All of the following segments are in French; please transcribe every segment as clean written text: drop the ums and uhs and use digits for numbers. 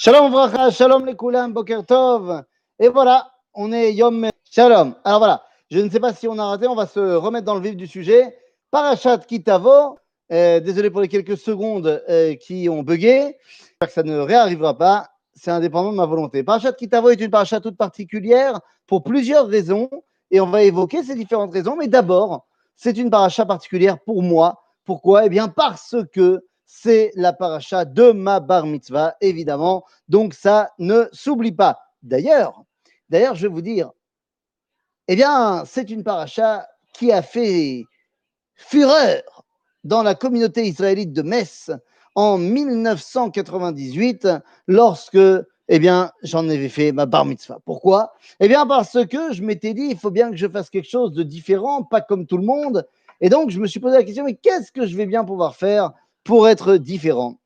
Shalom Vracha, Shalom les Koulam, Boker Tov. Et voilà, on est Yom Shalom. Alors voilà, je ne sais pas si on a raté, on va se remettre dans le vif du sujet. Parashat Kitavo, désolé pour les quelques secondes qui ont bugué. J'espère que ça ne réarrivera pas, c'est indépendant de ma volonté. Parashat Kitavo est une parashat toute particulière pour plusieurs raisons et on va évoquer ces différentes raisons. Mais d'abord, c'est une parashat particulière pour moi. Pourquoi? Eh bien parce que c'est la paracha de ma bar mitzvah, évidemment. Donc, ça ne s'oublie pas. D'ailleurs, je vais vous dire, eh bien, c'est une paracha qui a fait fureur dans la communauté israélite de Metz en 1998, lorsque, eh bien, j'en avais fait ma bar mitzvah. Pourquoi? Eh bien, parce que je m'étais dit, il faut bien que je fasse quelque chose de différent, pas comme tout le monde. Et donc, je me suis posé la question, mais qu'est-ce que je vais bien pouvoir faire pour être différent?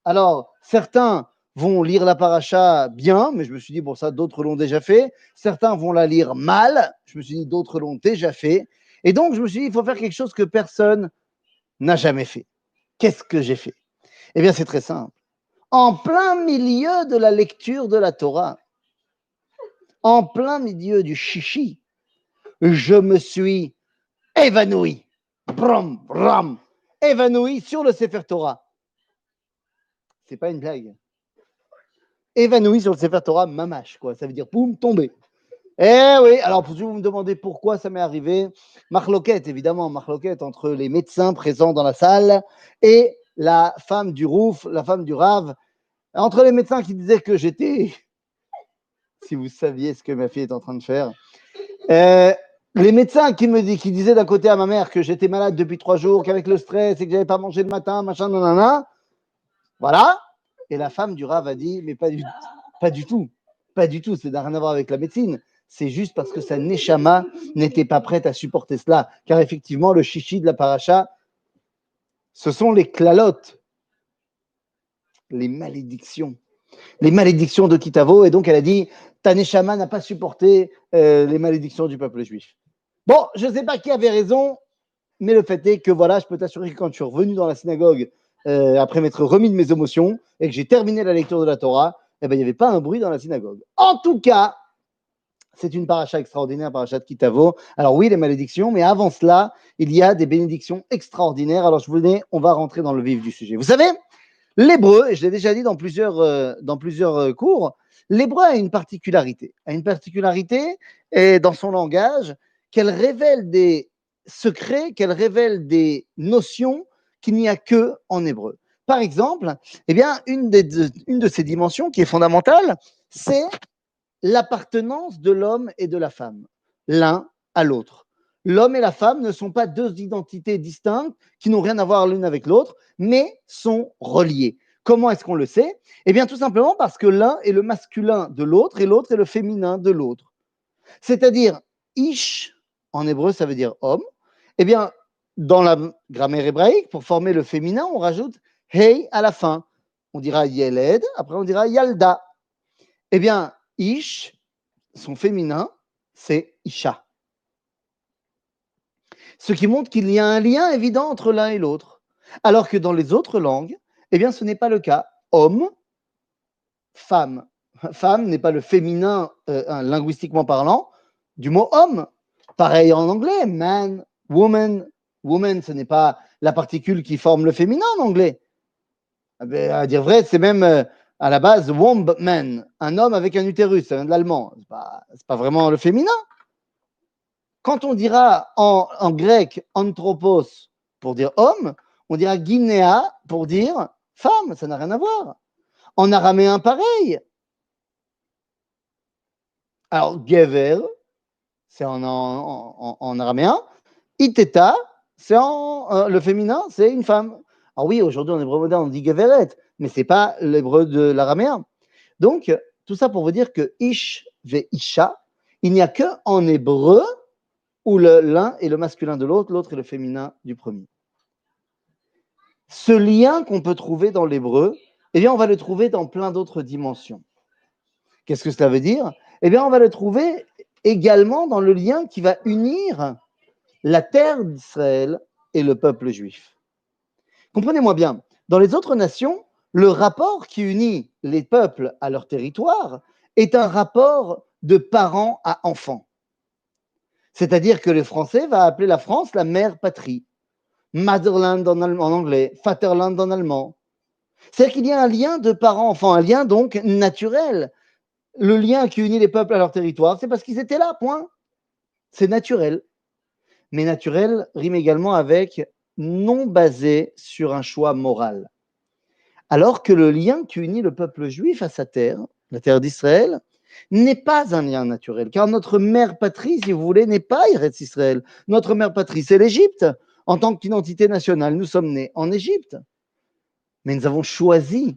Alors, certains vont lire la paracha bien, mais je me suis dit, bon, ça, d'autres l'ont déjà fait. Certains vont la lire mal, je me suis dit, d'autres l'ont déjà fait. Et donc, je me suis dit, il faut faire quelque chose que personne n'a jamais fait. Qu'est-ce que j'ai fait? Eh bien, c'est très simple. En plein milieu de la lecture de la Torah, en plein milieu du chichi, je me suis évanoui, bram, bram, évanoui sur le Sefer Torah. C'est pas une blague. Évanoui sur le Sefer Torah, mamache, quoi. Ça veut dire, poum, tomber. Eh oui, alors si vous me demandez pourquoi ça m'est arrivé, marloquette, évidemment, marloquette entre les médecins présents dans la salle et la femme du Rouf, la femme du Rav, entre les médecins qui disaient que j'étais, si vous saviez ce que ma fille est en train de faire, les médecins qui disaient d'un côté à ma mère que j'étais malade depuis 3 jours, qu'avec le stress et que j'avais pas mangé le matin, machin, nanana, voilà. Et la femme du Rav a dit, mais pas du tout, ça n'a rien à voir avec la médecine. C'est juste parce que sa neshama n'était pas prête à supporter cela. Car effectivement, le chichi de la paracha, ce sont les klalotes, les malédictions de Kitavo. Et donc, elle a dit, ta neshama n'a pas supporté les malédictions du peuple juif. Bon, je ne sais pas qui avait raison, mais le fait est que voilà, je peux t'assurer que quand je suis revenu dans la synagogue, après m'être remis de mes émotions, et que j'ai terminé la lecture de la Torah, eh ben, il n'y avait pas un bruit dans la synagogue. En tout cas, c'est une paracha extraordinaire, paracha de Kitavo. Alors oui, les malédictions, mais avant cela, il y a des bénédictions extraordinaires. Alors on va rentrer dans le vif du sujet. Vous savez, l'hébreu, et je l'ai déjà dit dans plusieurs cours, l'hébreu a une particularité. Et dans son langage, qu'elle révèle des secrets, qu'elle révèle des notions qu'il n'y a que en hébreu. Par exemple, eh bien, une de ces dimensions qui est fondamentale, c'est l'appartenance de l'homme et de la femme, l'un à l'autre. L'homme et la femme ne sont pas deux identités distinctes qui n'ont rien à voir l'une avec l'autre, mais sont reliées. Comment est-ce qu'on le sait? Eh bien, tout simplement parce que l'un est le masculin de l'autre et l'autre est le féminin de l'autre. C'est-à-dire, ish, en hébreu, ça veut dire homme. Eh bien, dans la grammaire hébraïque, pour former le féminin, on rajoute hey à la fin. On dira yeled, après on dira yalda. Eh bien, ish, son féminin, c'est Isha. Ce qui montre qu'il y a un lien évident entre l'un et l'autre. Alors que dans les autres langues, eh bien, ce n'est pas le cas. Homme, femme. Femme n'est pas le féminin, linguistiquement parlant, du mot homme. Pareil en anglais, man, woman. Woman, ce n'est pas la particule qui forme le féminin en anglais. À dire vrai, c'est même à la base womb man, un homme avec un utérus, ça vient de l'allemand. C'est pas vraiment le féminin. Quand on dira en grec anthropos pour dire homme, on dira guinéa pour dire femme, ça n'a rien à voir. En araméen, pareil. Alors, gever, c'est en araméen. Iteta, c'est le féminin, c'est une femme. Alors oui, aujourd'hui, en hébreu moderne, on dit geveret, mais ce n'est pas l'hébreu de l'araméen. Donc, tout ça pour vous dire que ish ve isha, il n'y a que en hébreu où l'un est le masculin de l'autre, l'autre est le féminin du premier. Ce lien qu'on peut trouver dans l'hébreu, eh bien, on va le trouver dans plein d'autres dimensions. Qu'est-ce que cela veut dire? Eh bien, on va le trouver également dans le lien qui va unir la terre d'Israël et le peuple juif. Comprenez-moi bien, dans les autres nations, Le rapport qui unit les peuples à leur territoire est un rapport de parents à enfants. C'est-à-dire que le français va appeler la France la mère patrie. Motherland en anglais, Vaterland en allemand. C'est-à-dire qu'il y a un lien de parents-enfants, un lien donc naturel. Le lien qui unit les peuples à leur territoire, c'est parce qu'ils étaient là, point. C'est naturel. Mais naturel rime également avec non basé sur un choix moral. Alors que le lien qui unit le peuple juif à sa terre, la terre d'Israël, n'est pas un lien naturel, car notre mère patrie, si vous voulez, n'est pas Eretz Israël. Notre mère patrie, c'est l'Égypte. En tant qu'identité nationale, nous sommes nés en Égypte. Mais nous avons choisi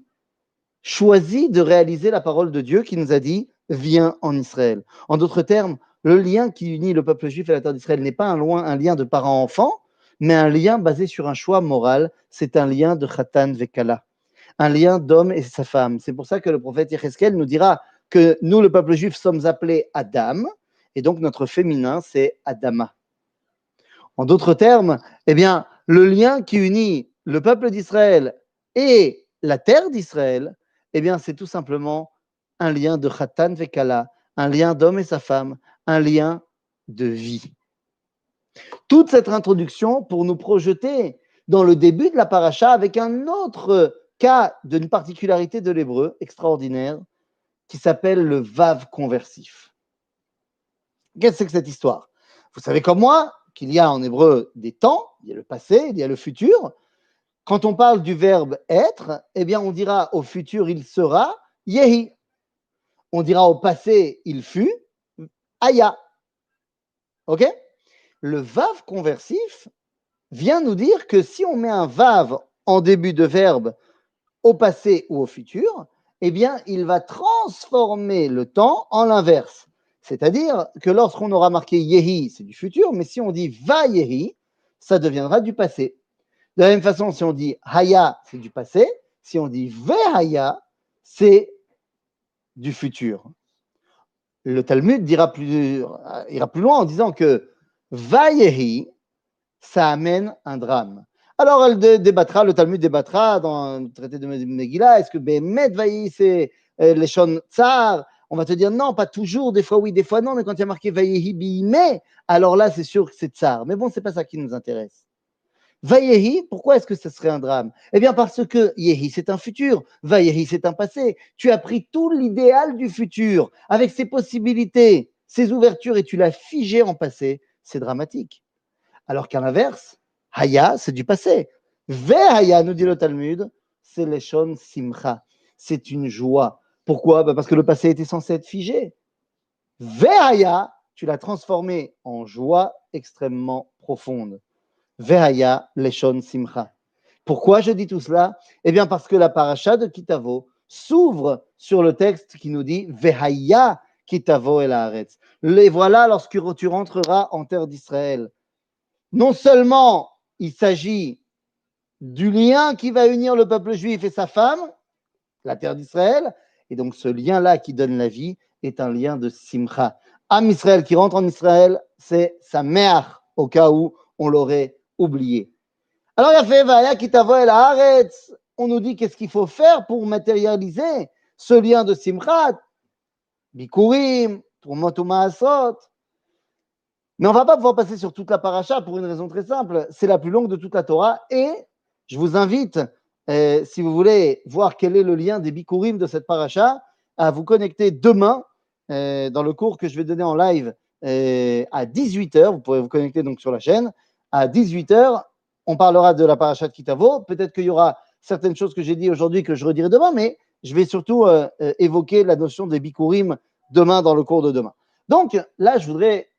de réaliser la parole de Dieu qui nous a dit « Viens en Israël ». En d'autres termes, le lien qui unit le peuple juif à la terre d'Israël n'est pas un lien de parent-enfant, mais un lien basé sur un choix moral. C'est un lien de Khatan Vekala, un lien d'homme et sa femme. C'est pour ça que le prophète Yecheskel nous dira que nous, le peuple juif, sommes appelés Adam, et donc notre féminin, c'est Adama. En d'autres termes, eh bien, le lien qui unit le peuple d'Israël et la terre d'Israël, eh bien, c'est tout simplement un lien de Khatan Vekala, un lien d'homme et sa femme, un lien de vie. Toute cette introduction pour nous projeter dans le début de la paracha avec un autre cas d'une particularité de l'hébreu extraordinaire qui s'appelle le vav conversif. Qu'est-ce que c'est que cette histoire? Vous savez comme moi qu'il y a en hébreu des temps, il y a le passé, il y a le futur. Quand on parle du verbe être, eh bien on dira au futur il sera yehi. On dira au passé il fut aya. Ok? Le vav conversif vient nous dire que si on met un vav en début de verbe au passé ou au futur, eh bien, il va transformer le temps en l'inverse. C'est-à-dire que lorsqu'on aura marqué yehi, c'est du futur, mais si on dit va yehi, ça deviendra du passé. De la même façon, si on dit haya, c'est du passé. Si on dit ve haya, c'est du futur. Le Talmud ira plus loin en disant que va yehi, ça amène un drame. Alors, le Talmud débattra dans le traité de Megillah, est-ce que Behemet Vaï, c'est Leshon Tsar? On va te dire non, pas toujours, des fois oui, des fois non, mais quand il y a marqué Vaïhi Bihime, alors là, c'est sûr que c'est Tsar. Mais bon, c'est pas ça qui nous intéresse. Vaïhi, pourquoi est-ce que ce serait un drame? Eh bien, parce que Yehi, c'est un futur, Vaïhi, c'est un passé. Tu as pris tout l'idéal du futur, avec ses possibilités, ses ouvertures, et tu l'as figé en passé. C'est dramatique. Alors qu'à l'inverse, Haya, c'est du passé. Haya, nous dit le Talmud, c'est Leshon Simcha. C'est une joie. Pourquoi? Parce que le passé était censé être figé. Haya, tu l'as transformé en joie extrêmement profonde. Haya, Leshon Simcha. Pourquoi je dis tout cela? Eh bien, parce que la paracha de Kitavo s'ouvre sur le texte qui nous dit Vehaya Kitavo el Haaretz. Et voilà lorsque tu rentreras en terre d'Israël. Non seulement il s'agit du lien qui va unir le peuple juif et sa femme, la terre d'Israël, et donc ce lien-là qui donne la vie est un lien de simcha. Am Israël qui rentre en Israël, c'est sa mère, au cas où on l'aurait oublié. Alors il y a fait Vaya Kitavo el Haaretz. On nous dit qu'est-ce qu'il faut faire pour matérialiser ce lien de simcha, Bikurim, Trumot u'Maasot. Mais on ne va pas pouvoir passer sur toute la paracha pour une raison très simple. C'est la plus longue de toute la Torah. Et je vous invite, si vous voulez voir quel est le lien des Bikurim de cette paracha, à vous connecter demain dans le cours que je vais donner en live à 18h. Vous pourrez vous connecter donc sur la chaîne. À 18h, on parlera de la paracha de Kitavo. Peut-être qu'il y aura certaines choses que j'ai dit aujourd'hui que je redirai demain, mais je vais surtout évoquer la notion des Bikurim demain dans le cours de demain. Donc là, je voudrais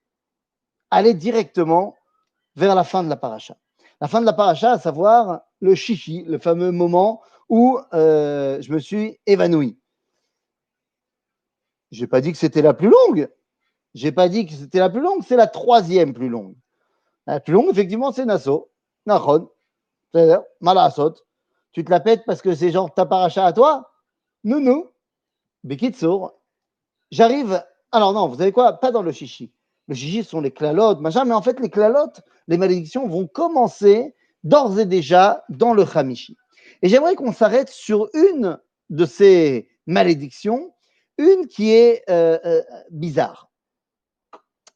aller directement vers la fin de la paracha. La fin de la paracha, à savoir le chichi, le fameux moment où je me suis évanoui. Je n'ai pas dit que c'était la plus longue. J'ai pas dit que c'était la plus longue, c'est la troisième plus longue. La plus longue, effectivement, c'est Nassau. Nachon. C'est-à-dire, Malasot. Tu te la pètes parce que c'est genre ta paracha à toi? Nounou. Bekitsour. J'arrive. Alors non, vous savez quoi? Pas dans le chichi. Le chichi sont les clalotes, machin, mais en fait, les clalotes, les malédictions vont commencer d'ores et déjà dans le chamishi. Et j'aimerais qu'on s'arrête sur une de ces malédictions, une qui est bizarre.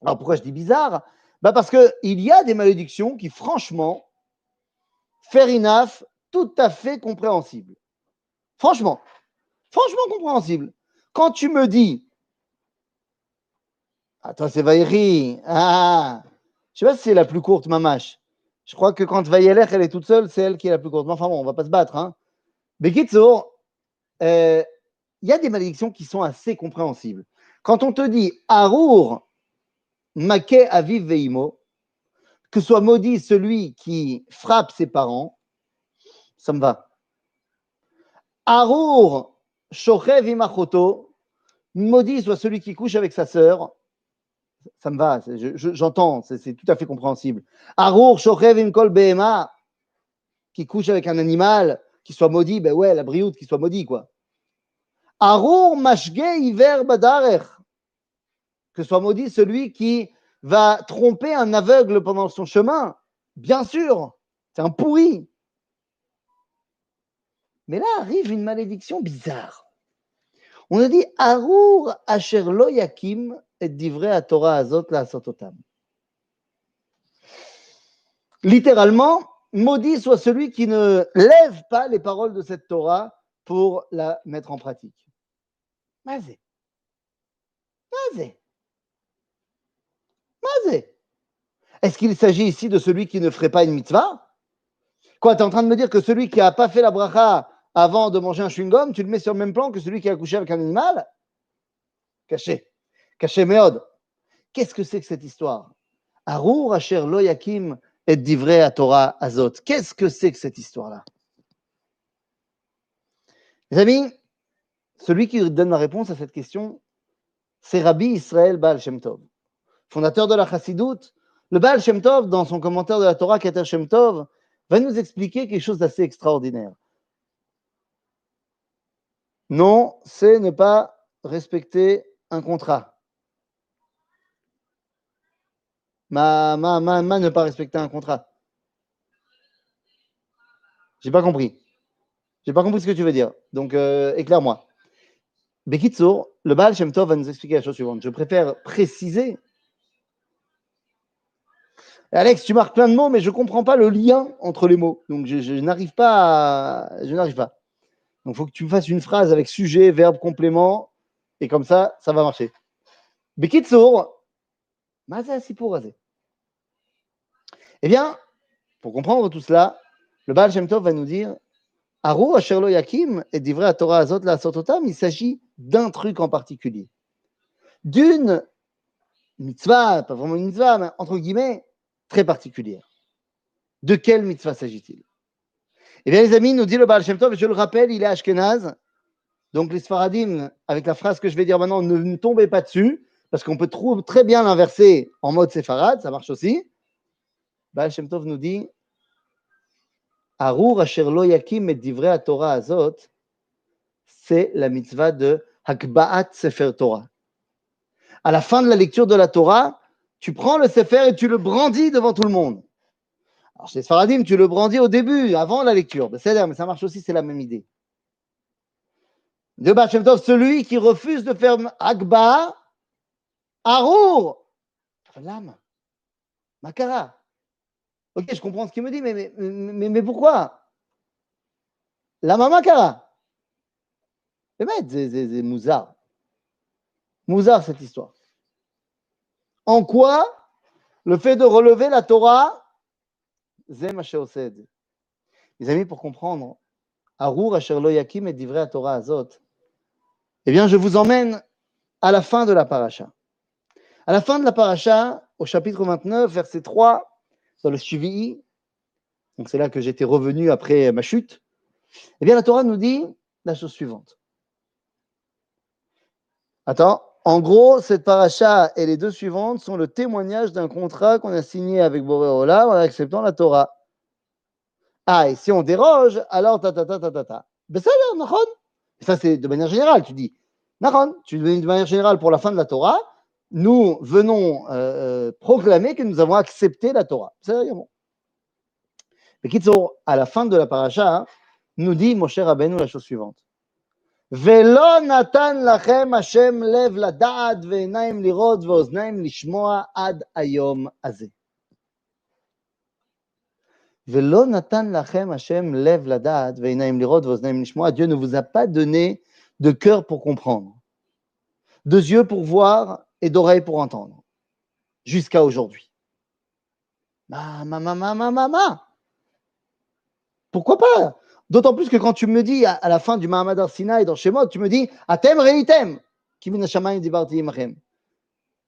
Alors pourquoi je dis bizarre? Parce qu'il y a des malédictions qui, franchement, fair enough, tout à fait compréhensibles. Franchement compréhensible. Quand tu me dis, toi c'est Vaïri, je sais pas si c'est la plus courte, Mamache. Je crois que quand Vaïelech, elle est toute seule, c'est elle qui est la plus courte. Mais enfin bon, on va pas se battre. Hein. Bekitsour, il y a des malédictions qui sont assez compréhensibles. Quand on te dit Arour, Make Aviv Veimo, que soit maudit celui qui frappe ses parents, ça me va. Arour, Shochev Imachoto, maudit soit celui qui couche avec sa sœur, ça me va, j'entends, c'est tout à fait compréhensible. Arour, Shochev Imkol Behema, qui couche avec un animal, qui soit maudit, ben ouais, la brioute, qui soit maudit, quoi. Arour, Mashge Iver Badarech, que soit maudit celui qui va tromper un aveugle pendant son chemin, bien sûr, c'est un pourri. Mais là arrive une malédiction bizarre. On a dit Arour asher lo yakim et divrei à Torah azot la asototam. Littéralement, maudit soit celui qui ne lève pas les paroles de cette Torah pour la mettre en pratique. Mazé. Est-ce qu'il s'agit ici de celui qui ne ferait pas une mitzvah? Quoi, tu es en train de me dire que celui qui n'a pas fait la bracha avant de manger un chewing-gum, tu le mets sur le même plan que celui qui a couché avec un animal? Caché méode. Qu'est-ce que c'est que cette histoire? Arour asher lo yakim et divrei à Torah azot. Qu'est-ce que c'est que cette histoire-là? Les amis, celui qui donne la réponse à cette question, c'est Rabbi Israël Baal Shem Tov, fondateur de la Chassidoute. Le Baal Shem Tov, dans son commentaire de la Torah, Keter Shem Tov, va nous expliquer quelque chose d'assez extraordinaire. Non, c'est ne pas respecter un contrat. Ne pas respecter un contrat. J'ai pas compris. J'ai pas compris ce que tu veux dire. Donc, éclaire-moi. Bekitsour, le Baal Shem Tov va nous expliquer la chose suivante. Je préfère préciser. Alex, tu marques plein de mots, mais je ne comprends pas le lien entre les mots. Donc, je n'arrive pas. Je n'arrive pas. Donc, il faut que tu fasses une phrase avec sujet, verbe, complément. Et comme ça va marcher. Bekitsour, Maza Sipur Azé. Eh bien, pour comprendre tout cela, le Baal Shem Tov va nous dire Arou Asher Lo Yakim et divrei à Torah Azot la Sototam, il s'agit d'un truc en particulier. D'une mitzvah, pas vraiment une mitzvah, mais entre guillemets, très particulière. De quelle mitzvah s'agit-il? Eh bien, les amis, nous dit le Baal Shem Tov, et je le rappelle, il est Ashkenaz. Donc, les Sfaradim, avec la phrase que je vais dire maintenant, ne tombez pas dessus, parce qu'on peut très bien l'inverser en mode séfarade, ça marche aussi. Baal Shem Tov nous dit Arour asher lo yakim et divrei à Torah azot, c'est la mitzvah de Hakba'at Sefer Torah. À la fin de la lecture de la Torah, tu prends le Sefer et tu le brandis devant tout le monde. Alors, chez les Sfaradim, tu le brandis au début, avant la lecture. Mais ça marche aussi, c'est la même idée. De Baal Shem Tov, celui qui refuse de faire Hakba'at, Arour, l'âme, Makara. Ok, je comprends ce qu'il me dit, mais pourquoi? La Makara. C'est Mouzar. Mouzar, cette histoire. En quoi le fait de relever la Torah, Zem Asher Osed. Les amis, pour comprendre, Arour Asher Lo Yakim et divrei à Torah Azot, eh bien, je vous emmène à la fin de la paracha. À la fin de la paracha, au chapitre 29, verset 3, dans le Shvi'i, donc c'est là que j'étais revenu après ma chute, eh bien, la Torah nous dit la chose suivante. Attends, en gros, cette paracha et les deux suivantes sont le témoignage d'un contrat qu'on a signé avec Boré Olam en acceptant la Torah. Ah, et si on déroge, alors ta. Ben ça, Nahon. Ça, c'est de manière générale, tu dis. Nahon, tu dis de manière générale pour la fin de la Torah, nous venons proclamer que nous avons accepté la Torah. C'est bon. Mais Kitsour, à la fin de la paracha, nous dit Moshe Rabbeinu la chose suivante. Velo natan lachem Hashem lev lada'at ve'enaim lirot ve'oznaim lishmoa ad hayom hazeh. Velo natan lachem Hashem lev lada'at ve'enaim lirot ve'oznaim lishmoa. Dieu ne vous a pas donné de cœur pour comprendre, de yeux pour voir et d'oreilles pour entendre, jusqu'à aujourd'hui. Pourquoi pas? D'autant plus que quand tu me dis à la fin du Mahamad Har Sinaï dans Shemot, tu me dis Atem reitem, ki min hashamayim dibarti imachem.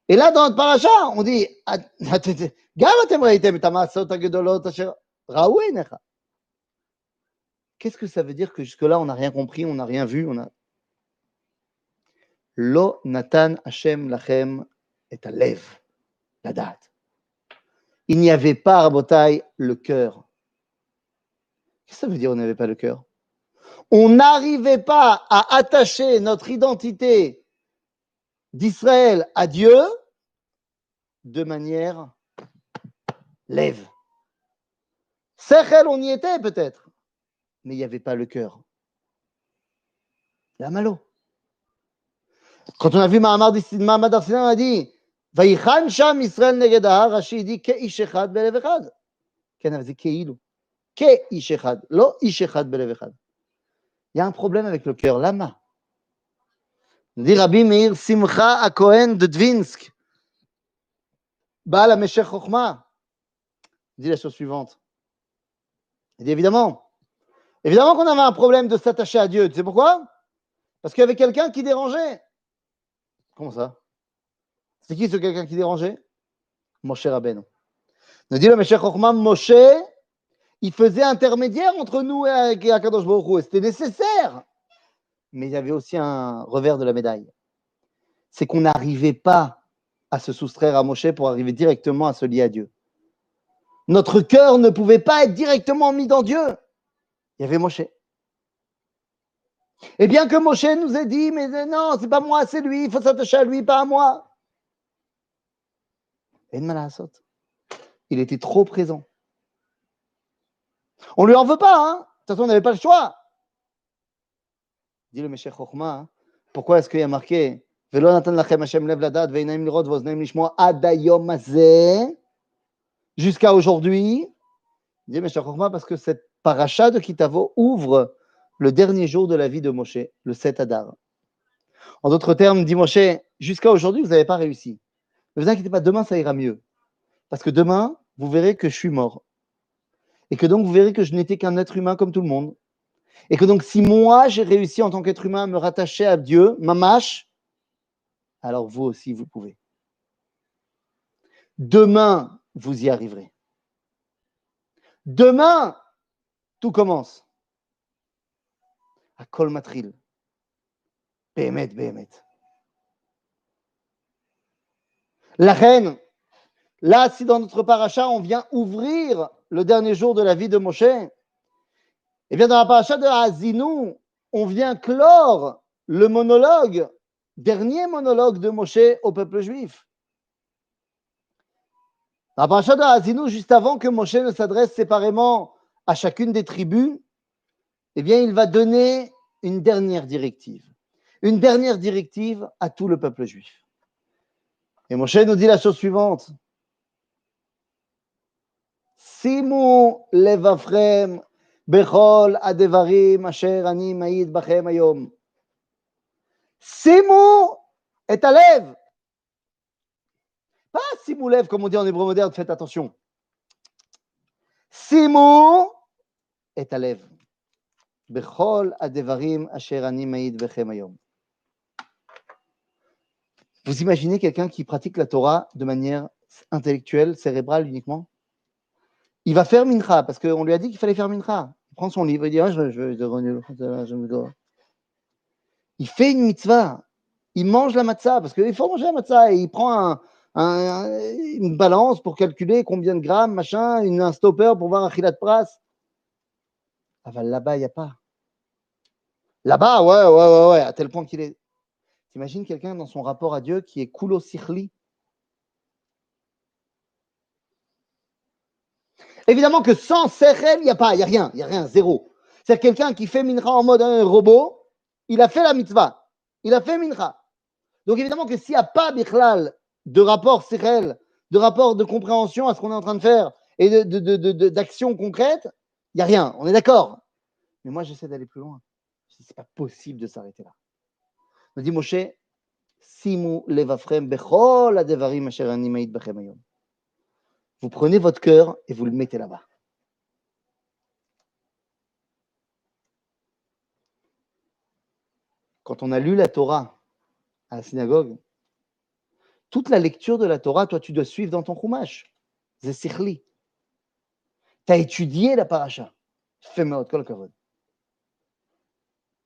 Et là, dans notre paracha, on dit Gam atem reitem et hamaasot hagedolot asher ra'u einecha. Qu'est-ce que ça veut dire que jusque-là, on n'a rien compris, on n'a rien vu, Lo natan Hashem lachem et alev, la date. Il n'y avait pas, Rabotai, le cœur. Qu'est-ce que ça veut dire on n'avait pas le cœur? On n'arrivait pas à attacher notre identité d'Israël à Dieu de manière lève. Sechel, on y était peut-être, mais il n'y avait pas le cœur. La malo. Quand on a vu Mahamad Har Sinaï, on a dit Vaïchan Sham Israël Neged Ahar, Rashi dit Ke'ish echad belev echad. Ken avait Ke'ilu. Ke'ish echad, lo ish echad belev echad. Il y a un problème avec le cœur. Lama. Dit Rabbi Meir Simcha HaKohen de Dvinsk. Baal HaMeshech Chochma. Il dit la chose suivante. Il dit évidemment qu'on avait un problème de s'attacher à Dieu. Tu sais pourquoi? Parce qu'il y avait quelqu'un qui dérangeait. Comment ça? C'est qui ce quelqu'un qui dérangeait? Moshe Rabbeinu. Nous dit le Meshech Chochma, Moshe, il faisait intermédiaire entre nous et Akadosh Baruch Hu. C'était nécessaire. Mais il y avait aussi un revers de la médaille. C'est qu'on n'arrivait pas à se soustraire à Moshe pour arriver directement à se lier à Dieu. Notre cœur ne pouvait pas être directement mis dans Dieu. Il y avait Moshe. Et bien que Moshe nous ait dit, mais non, c'est pas moi, c'est lui, il faut s'attacher à lui, pas à moi. Et il était trop présent. On lui en veut pas, hein. De toute façon, on n'avait pas le choix. Dit le Meshech Chochma, pourquoi est-ce qu'il y a marqué Velo natan lachem Hashem lev ladat ve'einaim lirot ve'oznaim lishmoa ad hayom hazeh, jusqu'à aujourd'hui. Dit le Meshech Chochma parce que cette paracha de Kitavo ouvre le dernier jour de la vie de Moshe, le 7 Adar. En d'autres termes, dit Moshe, jusqu'à aujourd'hui, vous n'avez pas réussi. Ne vous inquiétez pas, demain, ça ira mieux. Parce que demain, vous verrez que je suis mort. Et que donc, vous verrez que je n'étais qu'un être humain comme tout le monde. Et que donc, si moi, j'ai réussi en tant qu'être humain à me rattacher à Dieu, mamash, alors vous aussi, vous pouvez. Demain, vous y arriverez. Demain, tout commence. À Kol Matril. Behemet, Behemet. La reine, là, si dans notre paracha, on vient ouvrir le dernier jour de la vie de Moshe, eh bien, dans la paracha de Haazinu, on vient clore le monologue, dernier monologue de Moshe au peuple juif. Dans la paracha de Haazinu, juste avant que Moshe ne s'adresse séparément à chacune des tribus, eh bien, il va donner une dernière directive. Une dernière directive à tout le peuple juif. Et Moshe nous dit la chose suivante. Simu levavchem bechol adevarim asher ani ma'id bachem hayom. Simu et alev. Pas simu lev comme on dit en hébreu moderne, faites attention. Simu et alev. Bechol adevarim asher ani ma'id bachem hayom. Vous imaginez quelqu'un qui pratique la Torah de manière intellectuelle, cérébrale uniquement? Il va faire mincha, parce qu'on lui a dit qu'il fallait faire mincha. Il prend son livre, il dit il fait une mitzvah, il mange la matzah, parce qu'il faut manger la matzah, et il prend une balance pour calculer combien de grammes, machin, un stopper pour voir un chilat pras. Ah ben là-bas, il n'y a pas. Là-bas, ouais, à tel point qu'il est. T'imagines quelqu'un dans son rapport à Dieu qui est kulo sichli. Évidemment que sans sechel, il n'y a rien, zéro. C'est quelqu'un qui fait mincha en mode un robot, il a fait la mitzvah, il a fait mincha. Donc évidemment que s'il n'y a pas bichlal de rapport sérel, de rapport de compréhension à ce qu'on est en train de faire et d'action concrète, il n'y a rien, on est d'accord. Mais moi j'essaie d'aller plus loin. C'est pas possible de s'arrêter là. Me dit Moshe, Simu levafrem bechol adevarim asher ani ma'id bechem hayom. Vous prenez votre cœur et vous le mettez là-bas. Quand on a lu la Torah à la synagogue, toute la lecture de la Torah, toi, tu dois suivre dans ton chumash. C'est sichli. Tu as étudié la paracha. Fais meot kol kavod.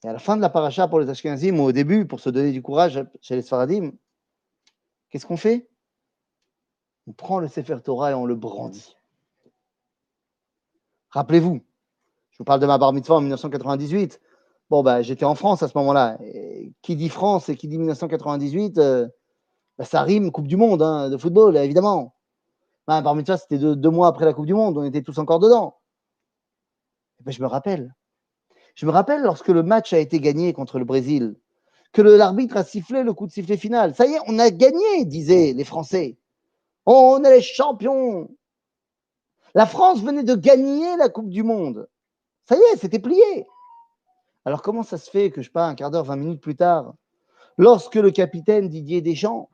Et à la fin de la paracha pour les Ashkenazim, ou au début, pour se donner du courage chez les Sfaradim, qu'est-ce qu'on fait? On prend le Sefer Torah et on le brandit. Rappelez-vous, je vous parle de ma bar mitzvah en 1998. Bon, j'étais en France à ce moment-là. Et qui dit France et qui dit 1998, ça rime Coupe du Monde de football, évidemment. Ma bar mitzvah, c'était deux mois après la Coupe du Monde. On était tous encore dedans. Et je me rappelle. Je me rappelle lorsque le match a été gagné contre le Brésil, que l'arbitre a sifflé le coup de sifflet final. Ça y est, on a gagné, disaient les Français. On est les champions. La France venait de gagner la Coupe du Monde. Ça y est, c'était plié. Alors comment ça se fait que, je sais pas, un quart d'heure, 20 minutes plus tard, lorsque le capitaine Didier Deschamps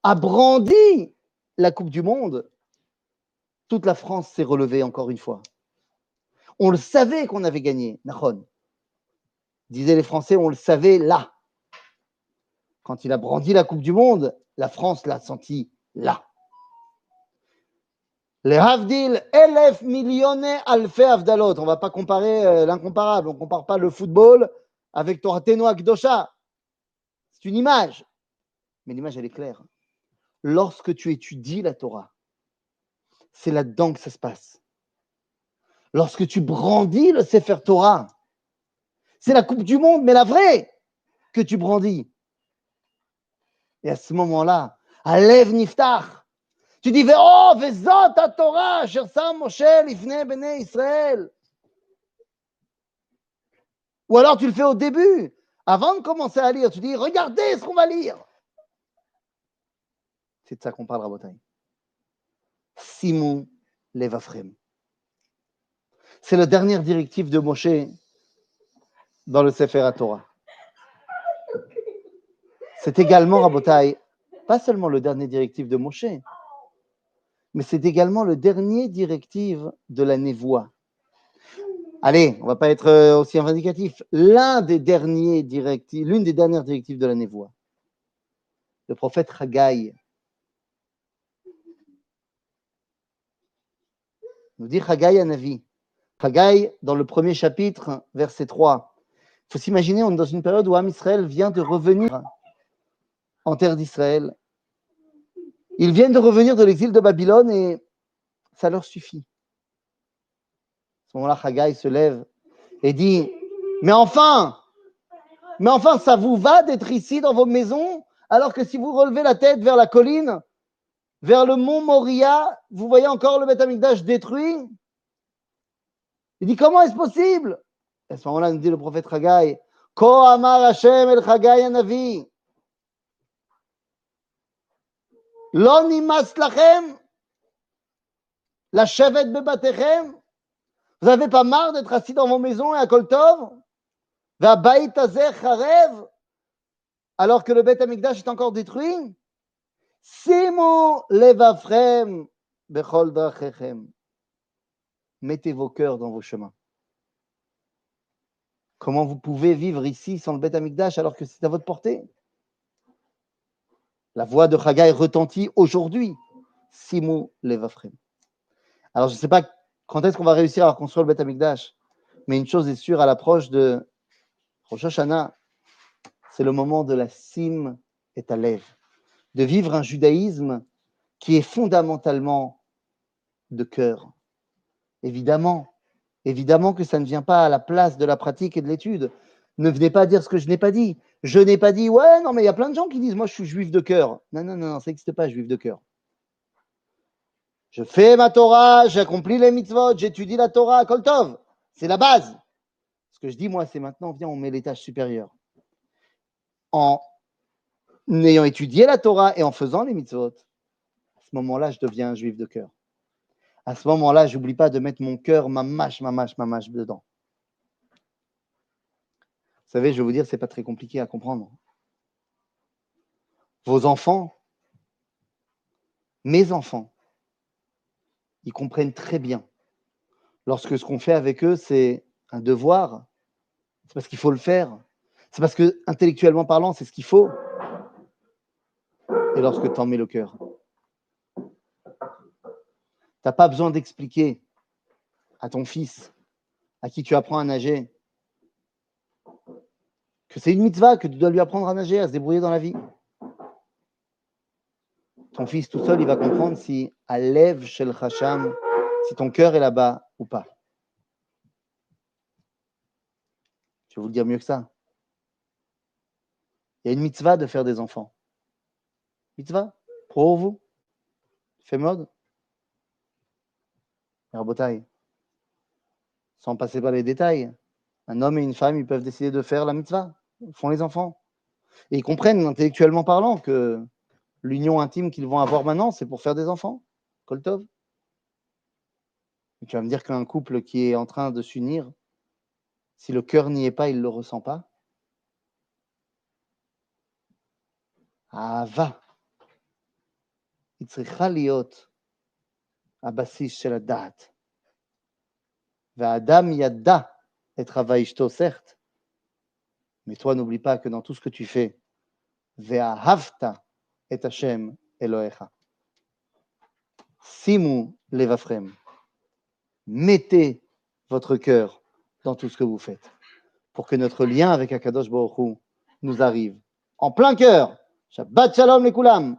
a brandi la Coupe du Monde, toute la France s'est relevée encore une fois. On le savait qu'on avait gagné, Nahon. Disaient les Français, on le savait là. Quand il a brandi la Coupe du Monde, la France l'a senti là. Les Havdil, Elef Millionne Alfe Avdalot. On ne va pas comparer l'incomparable. On ne compare pas le football avec Torateno Akdosha. C'est une image. Mais l'image, elle est claire. Lorsque tu étudies la Torah, c'est là-dedans que ça se passe. Lorsque tu brandis le Sefer Torah, c'est la Coupe du Monde, mais la vraie, que tu brandis. Et à ce moment-là, Alev Niftach, tu dis, oh, vezot ta Torah, cher Sam Moshe, lifnei bnei Israël. Ou alors tu le fais au début, avant de commencer à lire, tu dis, regardez ce qu'on va lire. C'est de ça qu'on parle, Rabotai. Simu levafrem. C'est la dernière directive de Moshe dans le Sefer Torah. C'est également, Rabotai, pas seulement le dernier directive de Moshe, mais c'est également le dernier directive de la Névoie. Allez, on ne va pas être aussi vindicatif. L'une des dernières directives de la Névoie. Le prophète Haggai nous dit Haggai à Navi. Haggai, dans le premier chapitre, verset 3. Il faut s'imaginer, on est dans une période où Am Israël vient de revenir en terre d'Israël. Ils viennent de revenir de l'exil de Babylone et ça leur suffit. À ce moment-là, Haggai se lève et dit, mais enfin, ça vous va d'être ici dans vos maisons, alors que si vous relevez la tête vers la colline, vers le mont Moria, vous voyez encore le Beth Amikdash détruit. Il dit, comment est-ce possible? À ce moment-là, nous dit le prophète Haggai, Ko amar Hashem el Haggai Hanavi, Lo nimas lachem, la shevet bebatechem. Vous n'avez pas marre d'être assis dans vos maisons et à Kol Tov? V'habayit hazeh charev, alors que le Beth Amikdash est encore détruit? Simu levavchem bechol drachechem. Mettez vos cœurs dans vos chemins. Comment vous pouvez vivre ici sans le Beth Amikdash alors que c'est à votre portée? La voix de Haggai retentit aujourd'hui. Simu levavchem. Alors je ne sais pas quand est-ce qu'on va réussir à reconstruire le Beth Amikdash, mais une chose est sûre, à l'approche de Rosh Hashanah, c'est le moment de la Sim et Alev, de vivre un judaïsme qui est fondamentalement de cœur. Évidemment que ça ne vient pas à la place de la pratique et de l'étude. Ne venez pas dire ce que je n'ai pas dit. Je n'ai pas dit, ouais, non, mais il y a plein de gens qui disent, moi, je suis juif de cœur. Non, ça n'existe pas, juif de cœur. Je fais ma Torah, j'accomplis les mitzvot, j'étudie la Torah, Kol Tov. C'est la base. que je dis, moi, c'est maintenant, viens, on met l'étage supérieur. En ayant étudié la Torah et en faisant les mitzvot, à ce moment-là, je deviens un juif de cœur. À ce moment-là, je n'oublie pas de mettre mon cœur, ma mâche dedans. Vous savez, je vais vous dire, ce n'est pas très compliqué à comprendre. Vos enfants, mes enfants, ils comprennent très bien. Lorsque ce qu'on fait avec eux, c'est un devoir, c'est parce qu'il faut le faire. C'est parce que, intellectuellement parlant, c'est ce qu'il faut. Et lorsque tu en mets le cœur, tu n'as pas besoin d'expliquer à ton fils, à qui tu apprends à nager, que c'est une mitzvah, que tu dois lui apprendre à nager, à se débrouiller dans la vie. Ton fils tout seul, il va comprendre si à l'Ev Shel Hacham, si ton cœur est là-bas ou pas. Je vais vous le dire mieux que ça. Il y a une mitzvah de faire des enfants. Mitzvah, pour vous, fait mode. Rabotai, sans passer par les détails, un homme et une femme, ils peuvent décider de faire la mitzvah. Ils font les enfants. Et ils comprennent, intellectuellement parlant, que l'union intime qu'ils vont avoir maintenant, c'est pour faire des enfants. Koltov. Et tu vas me dire qu'un couple qui est en train de s'unir, si le cœur n'y est pas, il ne le ressent pas. Ahava. היא צריכה להיות הבסיס של הדעת. והאדם ידע את חווה אשתו, certes. Mais toi, n'oublie pas que dans tout ce que tu fais, ואהבת את השם אלוהיך. שימו לבבכם. Mettez votre cœur dans tout ce que vous faites, pour que notre lien avec Akadosh Baruch Hu nous arrive en plein cœur. Shabbat Shalom les Koulam.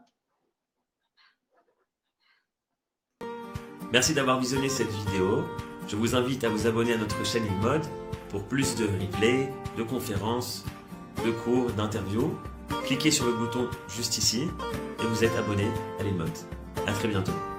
Merci d'avoir visionné cette vidéo. Je vous invite à vous abonner à notre chaîne InMode pour plus de replays, de conférences, de cours, d'interviews. Cliquez sur le bouton juste ici et vous êtes abonné à l'InMode. À très bientôt.